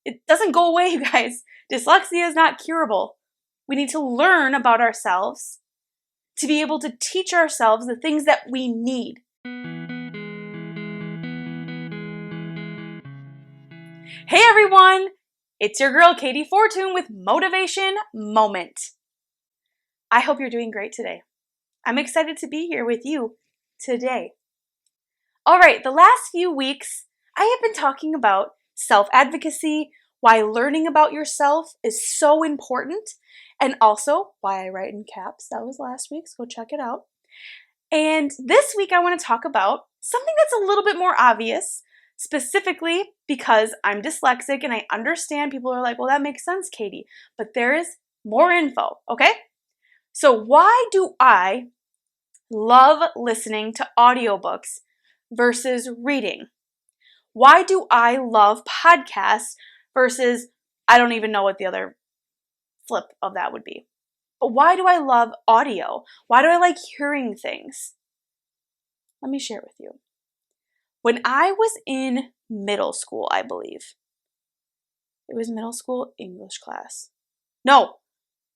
It doesn't go away, you guys. Dyslexia is not curable. We need to learn about ourselves to be able to teach ourselves the things that we need. Hey everyone! It's your girl Katie Fortune with Motivation Moment. I hope you're doing great today. I'm excited to be here with you today. All right, the last few weeks I have been talking about self-advocacy, why learning about yourself is so important, and also why I write in caps. That was last week, so go check it out. And this week I want to talk about something that's a little bit more obvious, specifically because I'm dyslexic and I understand people are like, well, that makes sense, Katie, but there is more info, okay? So why do I love listening to audiobooks versus reading? Why do I love podcasts versus I don't even know what the other flip of that would be? But why do I love audio? Why do I like hearing things? Let me share it with you. When I was in middle school, I believe, it was middle school English class. No,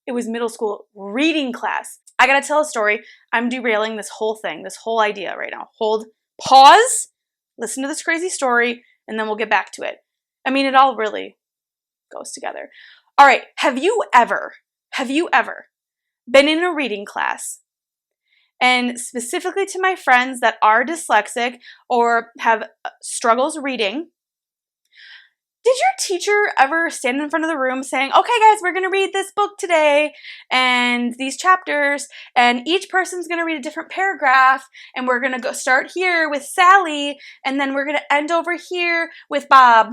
it was middle school reading class. I gotta tell a story. I'm derailing this whole thing, this whole idea right now. Pause, listen to this crazy story, and then we'll get back to it. I mean, it all really goes together. All right, have you ever been in a reading class? And specifically to my friends that are dyslexic or have struggles reading, did your teacher ever stand in front of the room saying, okay guys, we're going to read this book today and these chapters, and each person's going to read a different paragraph, and we're going to go start here with Sally, and then we're going to end over here with Bob.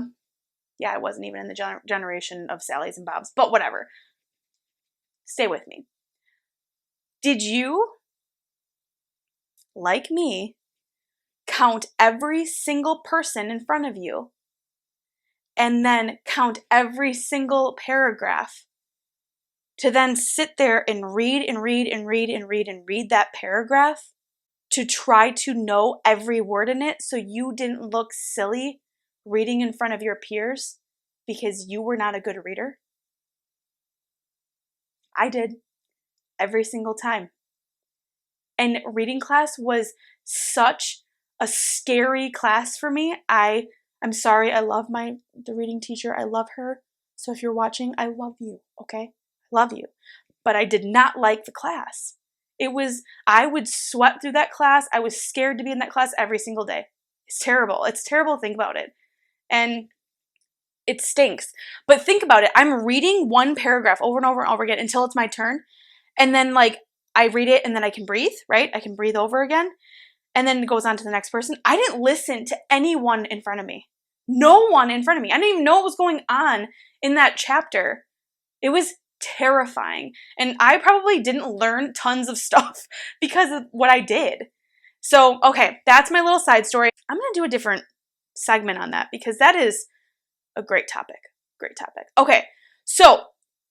Yeah, I wasn't even in the generation of Sallys and Bobs, but whatever. Stay with me. Did you, like me, count every single person in front of you and then count every single paragraph to then sit there and read that paragraph to try to know every word in it so you didn't look silly reading in front of your peers because you were not a good reader? I did, every single time. And reading class was such a scary class for me. I'm sorry, I love the reading teacher. I love her. So if you're watching, I love you, okay? I love you. But I did not like the class. I would sweat through that class. I was scared to be in that class every single day. It's terrible. It's terrible to think about it. And it stinks. But think about it. I'm reading one paragraph over and over and over again until it's my turn. And then I read it and then I can breathe, right? I can breathe over again. And then it goes on to the next person. I didn't listen to anyone in front of me. No one in front of me. I didn't even know what was going on in that chapter. It was terrifying. And I probably didn't learn tons of stuff because of what I did. So, okay, that's my little side story. I'm going to do a different segment on that because that is a great topic. Great topic. Okay, so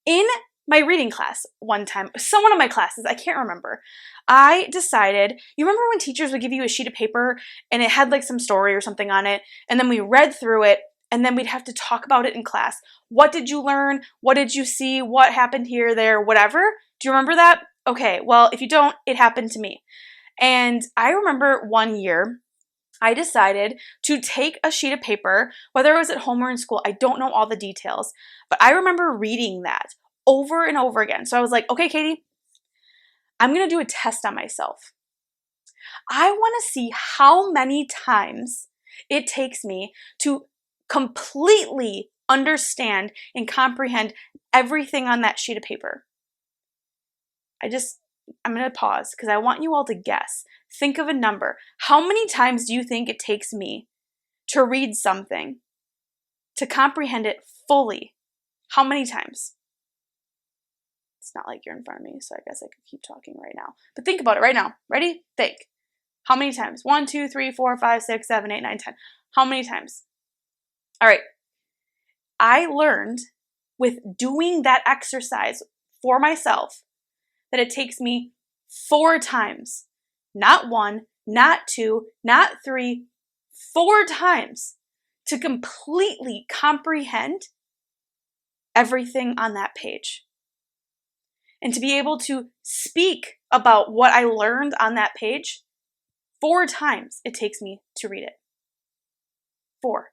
in my reading class one time, one of my classes, I can't remember, I decided, you remember when teachers would give you a sheet of paper and it had some story or something on it, and then we read through it, and then we'd have to talk about it in class. What did you learn? What did you see? What happened here, there, whatever? Do you remember that? Okay, well, if you don't, it happened to me. And I remember one year, I decided to take a sheet of paper, whether it was at home or in school, I don't know all the details, but I remember reading that over and over again. So I was like, okay, Katie, I'm going to do a test on myself. I want to see how many times it takes me to completely understand and comprehend everything on that sheet of paper. I'm going to pause because I want you all to guess. Think of a number. How many times do you think it takes me to read something, to comprehend it fully? How many times? It's not like you're in front of me, so I guess I could keep talking right now. But think about it right now. Ready? Think. How many times? 1, 2, 3, 4, 5, 6, 7, 8, 9, 10. How many times? All right. I learned with doing that exercise for myself that it takes me 4 times, not 1, not 2, not 3, 4 times to completely comprehend everything on that page. And to be able to speak about what I learned on that page 4 times it takes me to read it. 4.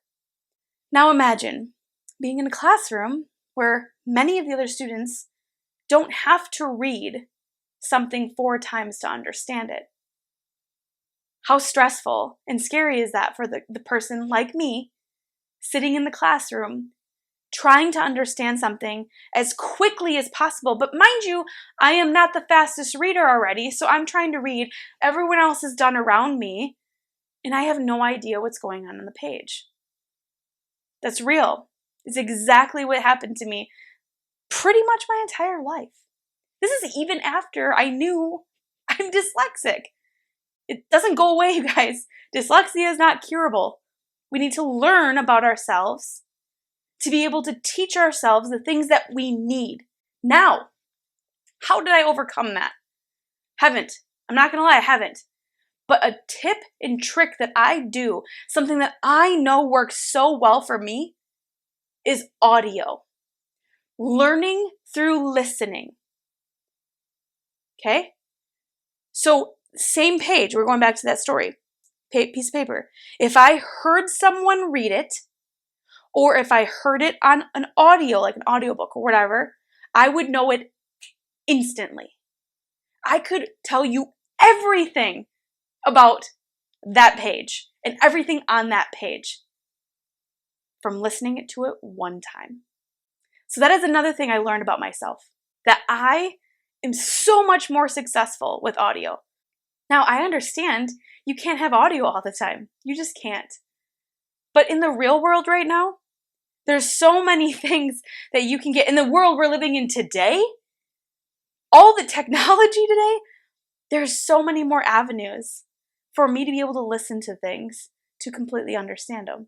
Now imagine being in a classroom where many of the other students don't have to read something 4 times to understand it. How stressful and scary is that for the person like me sitting in the classroom trying to understand something as quickly as possible? But mind you, I am not the fastest reader already, so I'm trying to read. Everyone else is done around me, and I have no idea what's going on the page. That's real. It's exactly what happened to me pretty much my entire life. This is even after I knew I'm dyslexic. It doesn't go away, you guys. Dyslexia is not curable. We need to learn about ourselves to be able to teach ourselves the things that we need. Now, how did I overcome that? Haven't. I'm not going to lie, I haven't. But a tip and trick that I do, something that I know works so well for me, is audio. Learning through listening. Okay? So, same page, we're going back to that story. Piece of paper. If I heard someone read it, or if I heard it on an audio, like an audiobook or whatever, I would know it instantly. I could tell you everything about that page and everything on that page from listening to it one time. So that is another thing I learned about myself, that I am so much more successful with audio. Now, I understand you can't have audio all the time. You just can't. But in the real world right now, there's so many things that you can get in the world we're living in today. All the technology today, there's so many more avenues for me to be able to listen to things to completely understand them.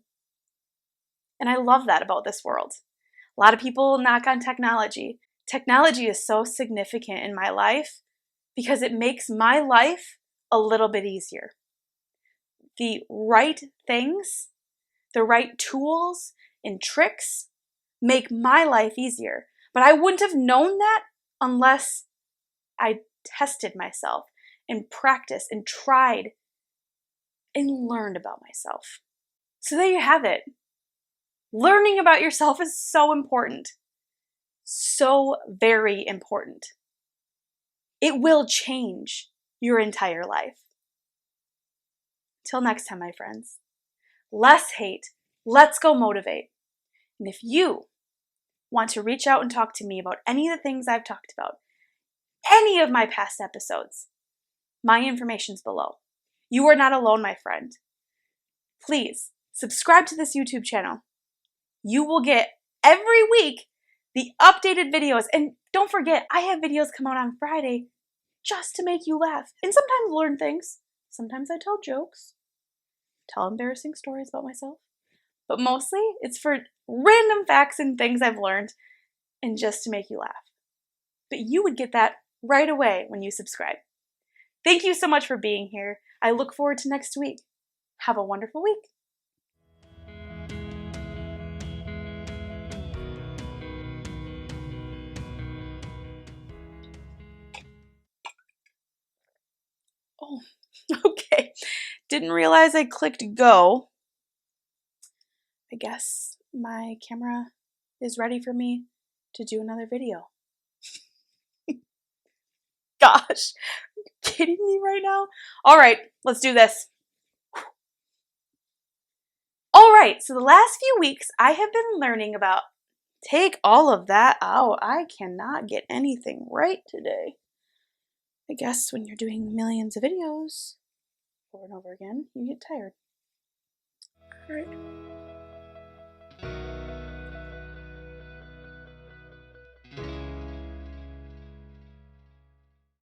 And I love that about this world. A lot of people knock on technology. Technology is so significant in my life because it makes my life a little bit easier. The right things, the right tools and tricks make my life easier. But I wouldn't have known that unless I tested myself and practiced and tried and learned about myself. So there you have it. Learning about yourself is so important. So very important. It will change your entire life. Till next time, my friends. Less hate. Let's go motivate. And if you want to reach out and talk to me about any of the things I've talked about, any of my past episodes, my information's below. You are not alone, my friend. Please subscribe to this YouTube channel. You will get every week the updated videos. And don't forget, I have videos come out on Friday just to make you laugh and sometimes learn things. Sometimes I tell jokes, tell embarrassing stories about myself, but mostly it's for random facts and things I've learned and just to make you laugh. But you would get that right away when you subscribe. Thank you so much for being here. I look forward to next week. Have a wonderful week. Oh, okay. Didn't realize I clicked go. I guess my camera is ready for me to do another video. Gosh, are you kidding me right now? All right, let's do this. All right, so the last few weeks I have been learning about, take all of that out. I cannot get anything right today. I guess when you're doing millions of videos over and over again, you get tired. All right.